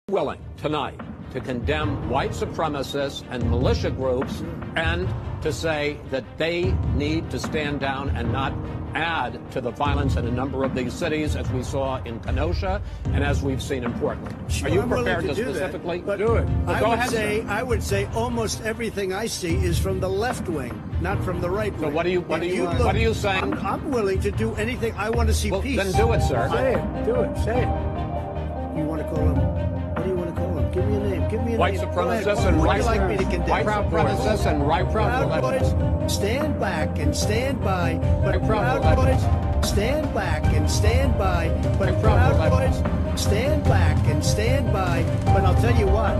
Willing tonight to condemn white supremacists and militia groups and to say that they need to stand down and not add to the violence in a number of these cities, as we saw in Kenosha and as we've seen in Portland. Sure, are you I'm prepared to to specifically do it? I would say almost everything I see is from the left wing, not from the right wing. So what are you saying? I'm willing to do anything. I want to see peace. Then do it, sir. Say it. Do it. Say it. You want to call him? What do you want to call him? Give me a name. Give me a white name. Supremacists and white like me to condemn? White supremacists and Proud Boys, stand back and stand by. But Proud Boys, stand back and stand by. But Proud Boys, stand back and stand by. But I'll tell you what.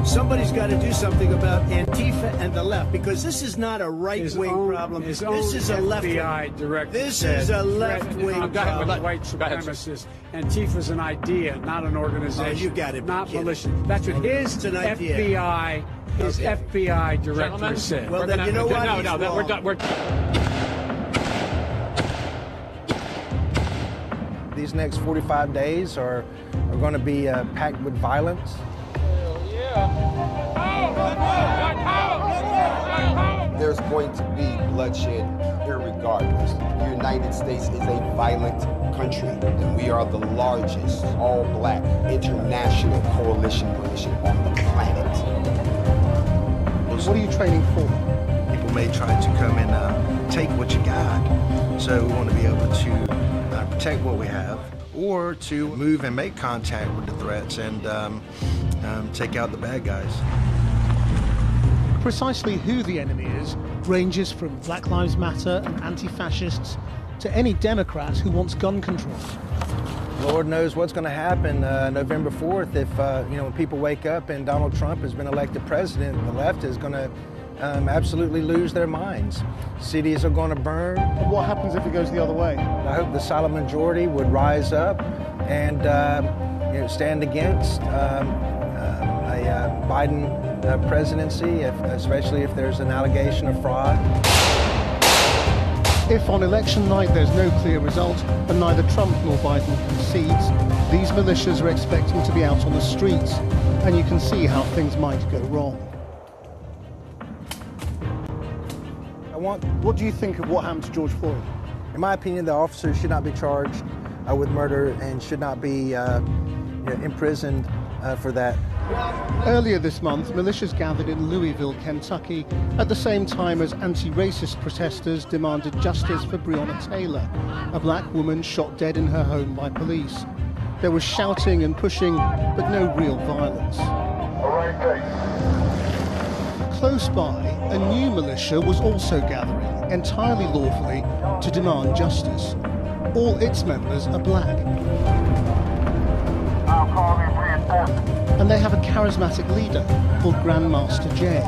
Somebody's got to do something about Antifa and the left, because this is not a right-wing problem. This is a left-wing. This is a left-wing problem. White supremacists. Antifa's an idea, not an organization. Oh, you got it. Not militia. That's what his FBI, FBI director said. Well, then you know what? No, we're done. These next 45 days are going to be packed with violence. There's going to be bloodshed irregardless. The United States is a violent country, and we are the largest all-black international coalition on the planet. What are you training for? People may try to come and take what you got, so we want to be able to protect what we have, or to move and make contact with the threats and take out the bad guys. Precisely who the enemy is ranges from Black Lives Matter and anti-fascists to any Democrat who wants gun control. Lord knows what's going to happen November 4th if, when people wake up and Donald Trump has been elected president, the left is going to absolutely lose their minds. Cities are going to burn. And what happens if it goes the other way? I hope the silent majority would rise up and stand against a Biden presidency, especially if there's an allegation of fraud. If on election night there's no clear result and neither Trump nor Biden concedes, these militias are expecting to be out on the streets, and you can see how things might go wrong. What do you think of what happened to George Floyd? In my opinion, the officers should not be charged with murder and should not be imprisoned for that. Earlier this month, militias gathered in Louisville, Kentucky, at the same time as anti-racist protesters demanded justice for Breonna Taylor, a black woman shot dead in her home by police. There was shouting and pushing, but no real violence. Close by, a new militia was also gathering, entirely lawfully, to demand justice. All its members are black. And they have a charismatic leader called Grandmaster Jay.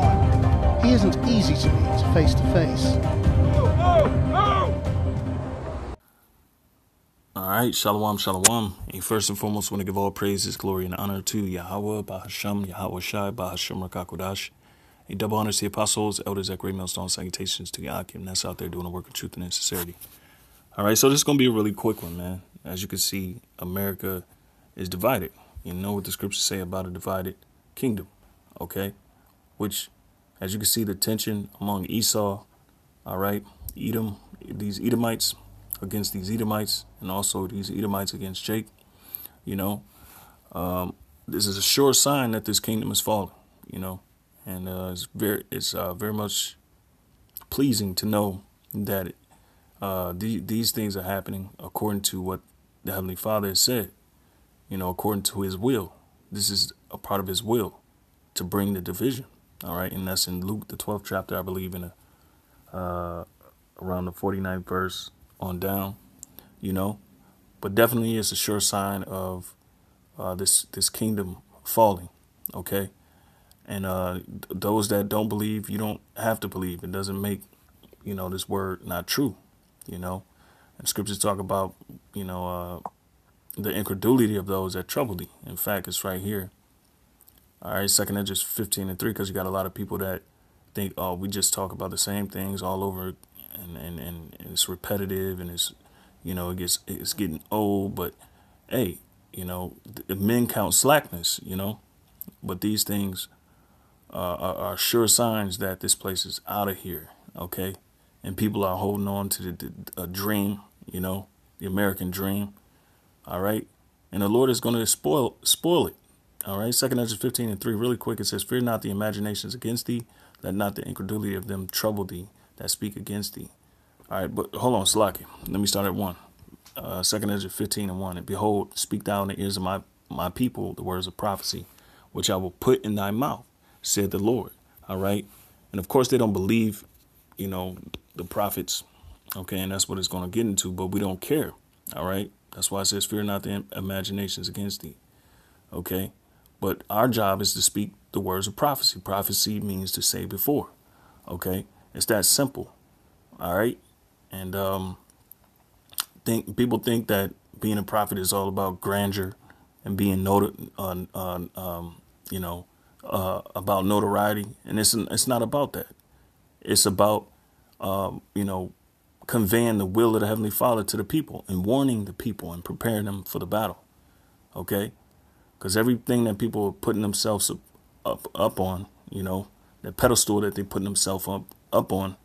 He isn't easy to meet face to face. All right, shalom, shalom. And first and foremost, I want to give all praises, glory, and honor to Yahweh, Bahasham, Yahweh Shai, Bahasham Rakakodash. A double honors to the apostles, elders at Great Millstone, salutations to Yakim. That's out there doing the work of truth and sincerity. All right, so this is going to be a really quick one, man. As you can see, America is divided. You know what the scriptures say about a divided kingdom, okay? Which, as you can see, the tension among Esau, all right, Edom, these Edomites against these Edomites, and also these Edomites against Jake, this is a sure sign that this kingdom is falling, and it's very much pleasing to know that these things are happening according to what the Heavenly Father has said. According to his will. This is a part of his will to bring the division. All right. And that's in Luke, the 12th chapter, I believe, in around the 49th verse on down, But definitely it's a sure sign of this kingdom falling. OK. And those that don't believe, you don't have to believe. It doesn't make, this word not true, And scriptures talk about, the incredulity of those that trouble thee. In fact, it's right here. All right, 2 Ezra 15:3, because you got a lot of people that think, oh, we just talk about the same things all over, and it's repetitive, and it's, it's getting old. But hey, Men count slackness, but these things are sure signs that this place is out of here. OK, and people are holding on to the dream, the American dream. All right. And the Lord is going to spoil it. All right. 2 Ezra 15:3, really quick. It says, fear not the imaginations against thee. Let not the incredulity of them trouble thee that speak against thee. All right. But hold on, Slaki. Let me start at 1. 2 Ezra 15:1. And behold, speak thou in the ears of my people the words of prophecy, which I will put in thy mouth, said the Lord. All right. And of course, they don't believe, the prophets. OK, and that's what it's going to get into. But we don't care. All right. That's why it says, fear not the imaginations against thee. OK, but our job is to speak the words of prophecy. Prophecy means to say before. OK, it's that simple. All right. And people think that being a prophet is all about grandeur and being noted about notoriety. And it's not about that. It's about, conveying the will of the Heavenly Father to the people and warning the people and preparing them for the battle. OK, because everything that people are putting themselves up on, the pedestal that they're putting themselves up on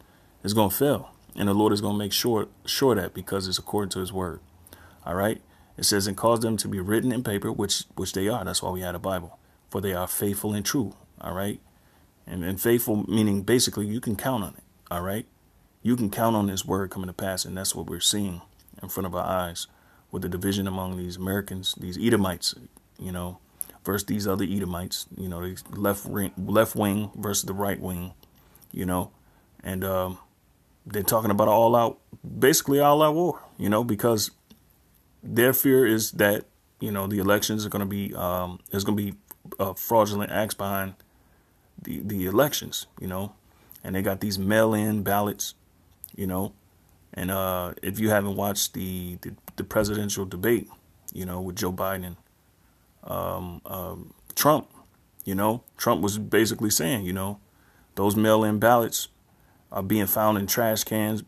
is going to fail. And the Lord is going to make sure that, because it's according to his word. All right. It says, and cause them to be written in paper, which they are. That's why we had a Bible, for they are faithful and true. All right. And faithful meaning basically you can count on it. All right. You can count on this word coming to pass. And that's what we're seeing in front of our eyes with the division among these Americans, these Edomites, versus these other Edomites, the left wing versus the right wing, and they're talking about basically all out war, because their fear is that, the elections are going to be there's going to be fraudulent acts behind the elections, and they got these mail-in ballots, and if you haven't watched the presidential debate, with Joe Biden and Trump, Trump was basically saying, those mail-in ballots are being found in trash cans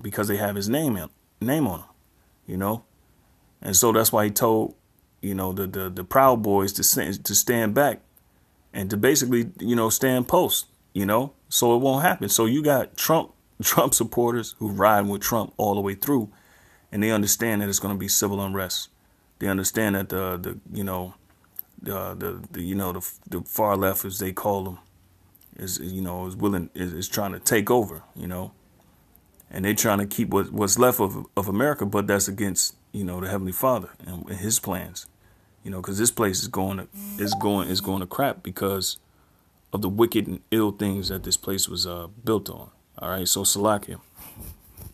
because they have his name on them, and so that's why he told, the Proud Boys to stand back and to basically, stand post, so it won't happen. So you got Trump supporters who ride with Trump all the way through, and they understand that it's going to be civil unrest. They understand that the far left, as they call them, is trying to take over, and they're trying to keep what's left of America, but that's against, the Heavenly Father and his plans, because this place is going to crap because of the wicked and ill things that this place was built on. All right. So Salakia.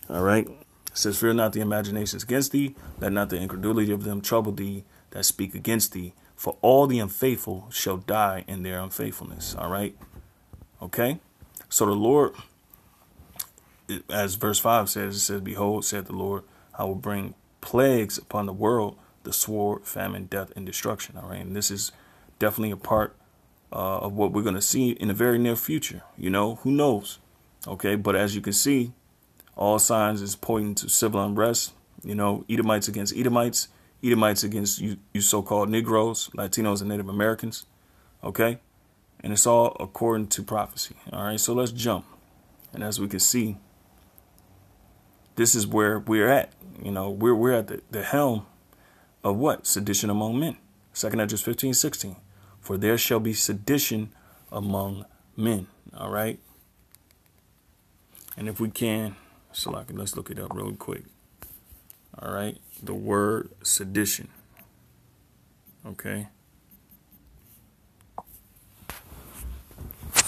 All right. It says, fear not the imaginations against thee, let not the incredulity of them trouble thee that speak against thee, for all the unfaithful shall die in their unfaithfulness. All right. OK, so the Lord, as verse 5 says, it says, behold, said the Lord, I will bring plagues upon the world, the sword, famine, death, and destruction. All right. And this is definitely a part of what we're going to see in the very near future. Who knows? OK, but as you can see, all signs is pointing to civil unrest. Edomites against Edomites, Edomites against you so-called Negroes, Latinos, and Native Americans. OK, and it's all according to prophecy. All right, so let's jump. And as we can see, this is where we're at. We're at the helm of what? Sedition among men. 2 Ezra 15:16. For there shall be sedition among men. All right. And if we can, let's look it up real quick. All right. The word sedition. Okay.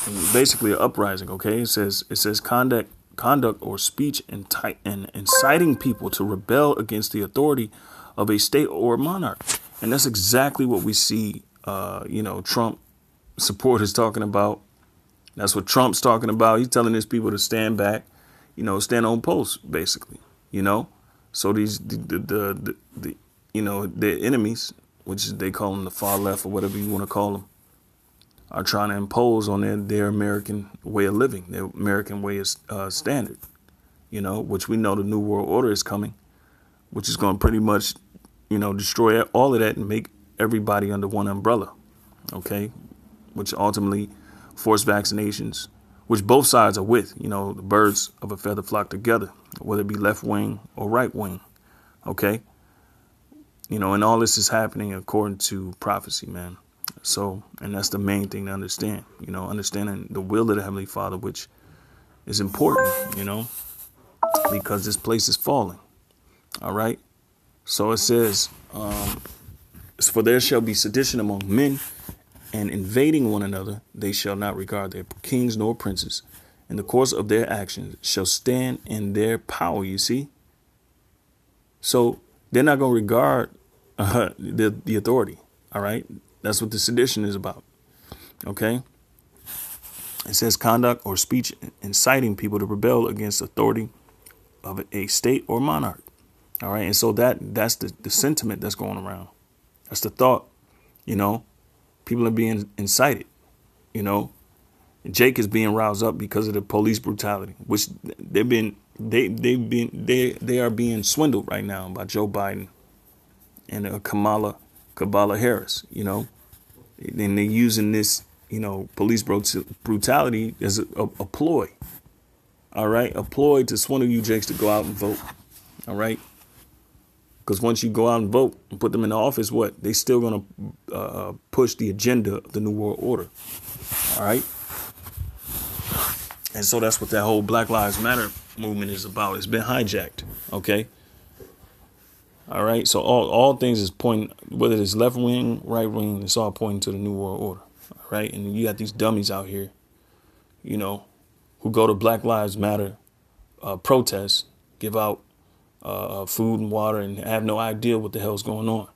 And basically an uprising. Okay. It says conduct or speech and inciting people to rebel against the authority of a state or monarch. And that's exactly what we see, Trump supporters talking about. That's what Trump's talking about. He's telling his people to stand back, stand on post, basically, So these the their enemies, which they call them the far left or whatever you want to call them, are trying to impose on their American way of living, their American way of standard, which we know the New World Order is coming, which is going to pretty much, destroy all of that and make everybody under one umbrella. Okay. Which ultimately force vaccinations, which both sides are with, the birds of a feather flock together, whether it be left wing or right wing. Okay. And all this is happening according to prophecy, man. So, and that's the main thing to understand, understanding the will of the Heavenly Father, which is important, because this place is falling. All right. So it says, for there shall be sedition among men, and invading one another, they shall not regard their kings nor princes. In the course of their actions shall stand in their power, you see. So they're not going to regard the authority. All right. That's what the sedition is about. OK. It says conduct or speech inciting people to rebel against authority of a state or monarch. All right. And so that's the sentiment that's going around. That's the thought. People are being incited. Jake is being roused up because of the police brutality, which they are being swindled right now by Joe Biden and Kamala Harris. And they're using this, police brutality as a ploy. All right. A ploy to swindle you Jakes to go out and vote. All right. Because once you go out and vote and put them in the office, they still going to push the agenda of the New World Order. All right. And so that's what that whole Black Lives Matter movement is about. It's been hijacked. OK. All right. So all things is pointing, whether it's left wing, right wing, it's all pointing to the New World Order. All right. And you got these dummies out here, who go to Black Lives Matter protests, give out food and water and have no idea what the hell's going on.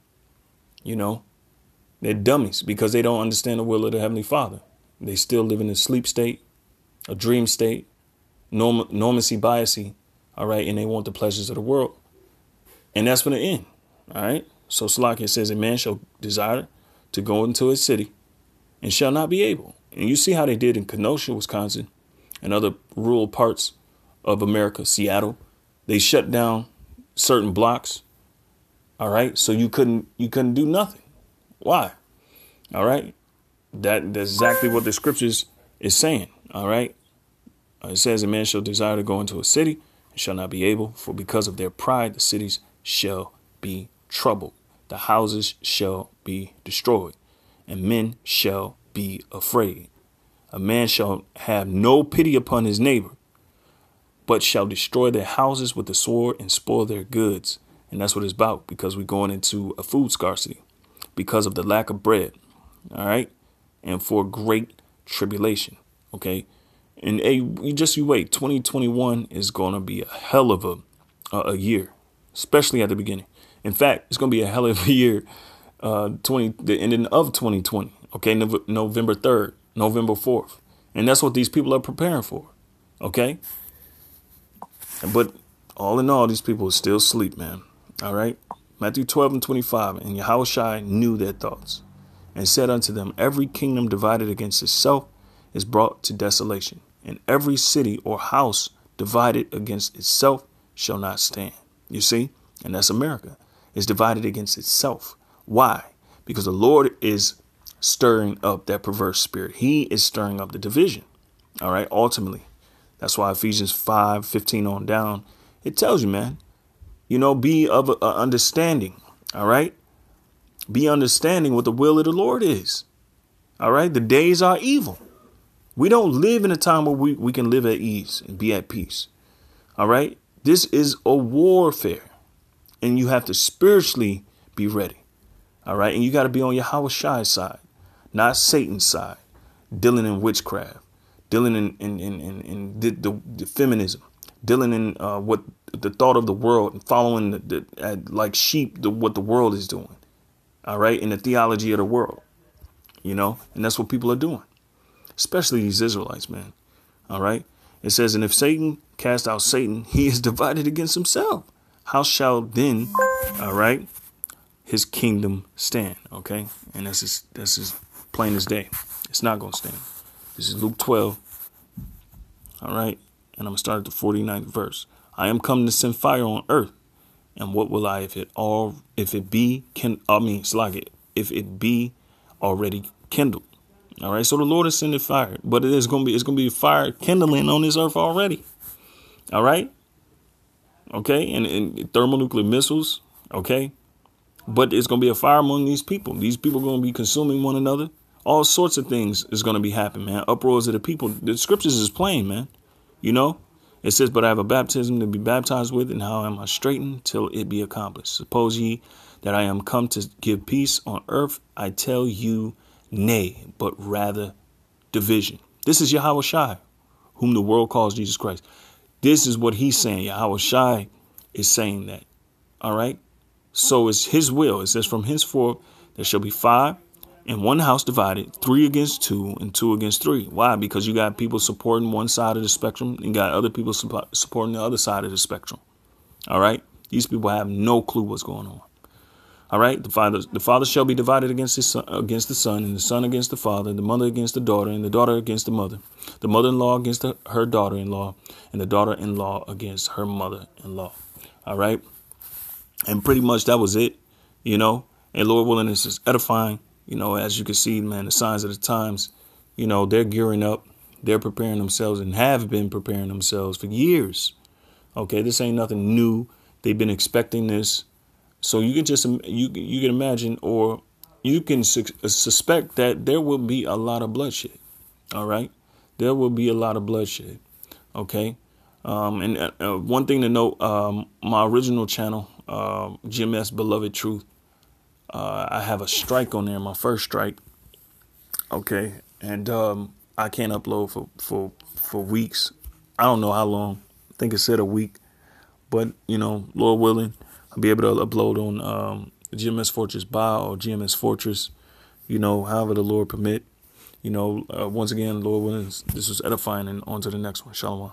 They're dummies because they don't understand the will of the Heavenly Father. They still live in a sleep state, a dream state, normacy biasy. All right. And they want the pleasures of the world. And that's going to end. All right. So Salakia says a man shall desire to go into his city and shall not be able. And you see how they did in Kenosha, Wisconsin, and other rural parts of America, Seattle. They shut down certain blocks. All right. So you couldn't do nothing. Why? All right. That's exactly what the scriptures is saying. All right. It says a man shall desire to go into a city and shall not be able, for because of their pride, the cities shall be troubled. The houses shall be destroyed and men shall be afraid. A man shall have no pity upon his neighbor, but shall destroy their houses with the sword and spoil their goods. And that's what it's about, because we're going into a food scarcity because of the lack of bread. All right. And for great tribulation. OK. And you wait. 2021 is going to be a hell of a year, especially at the beginning. In fact, it's going to be a hell of a year. The ending of 2020. OK. November 3rd, November 4th. And that's what these people are preparing for. OK. But all in all, these people are still asleep, man. All right. Matthew 12:25. And Yahushua knew their thoughts and said unto them, every kingdom divided against itself is brought to desolation, and every city or house divided against itself shall not stand. You see? And that's America. It's divided against itself. Why? Because the Lord is stirring up that perverse spirit. He is stirring up the division. All right. Ultimately. That's why Ephesians 5:15 on down, it tells you, man, be of understanding. All right. Be understanding what the will of the Lord is. All right. The days are evil. We don't live in a time where we can live at ease and be at peace. All right. This is a warfare, and you have to spiritually be ready. All right. And you got to be on Yahushua's side, not Satan's side, dealing in witchcraft, dealing in the feminism, dealing in what the thought of the world and following like sheep, what the world is doing. All right. In the theology of the world, and that's what people are doing, especially these Israelites, man. All right. It says, and if Satan cast out Satan, he is divided against himself. How shall then, all right, his kingdom stand? OK, and that's as plain as day. It's not going to stand. This is Luke 12. All right. And I'm going to start at the 49th verse. I am come to send fire on earth, And what will I, if it be already kindled. All right. So the Lord is sending fire, but it's going to be fire kindling on this earth already. All right. Okay. And thermonuclear missiles. Okay. But it's going to be a fire among these people. These people are going to be consuming one another. All sorts of things is going to be happening, man. Uproars of the people. The scriptures is plain, man. You know, it says, but I have a baptism to be baptized with, and how am I straitened till it be accomplished? Suppose ye that I am come to give peace on earth? I tell you, nay, but rather division. This is Yahweh Shai, whom the world calls Jesus Christ. This is what he's saying. Yahweh Shai is saying that. All right. So it's his will. It says, from henceforth there shall be 5 in one house divided, 3 against 2 and 2 against 3. Why? Because you got people supporting one side of the spectrum and got other people supporting the other side of the spectrum. All right. These people have no clue what's going on. All right. The father shall be divided against the son, and the son against the father, the mother against the daughter, and the daughter against the mother-in-law against her daughter-in-law, and the daughter-in-law against her mother-in-law. All right. And pretty much that was it, you know, and Lord willing, this is edifying, you know, as you can see, man, the signs of the times, you know, they're gearing up, they're preparing themselves and have been preparing themselves for years. OK, this ain't nothing new. They've been expecting this. So you can just you can imagine, or you can suspect that there will be a lot of bloodshed. All right. There will be a lot of bloodshed. OK. And one thing to note, my original channel, GMS Beloved Truth, I have a strike on there, my first strike. OK. And I can't upload for weeks. I don't know how long. I think it said a week. But, you know, Lord willing, I'll be able to upload on GMS Fortress Bio or GMS Fortress, you know, however the Lord permit. You know, once again, Lord willing, this was edifying, and on to the next one. Shalom.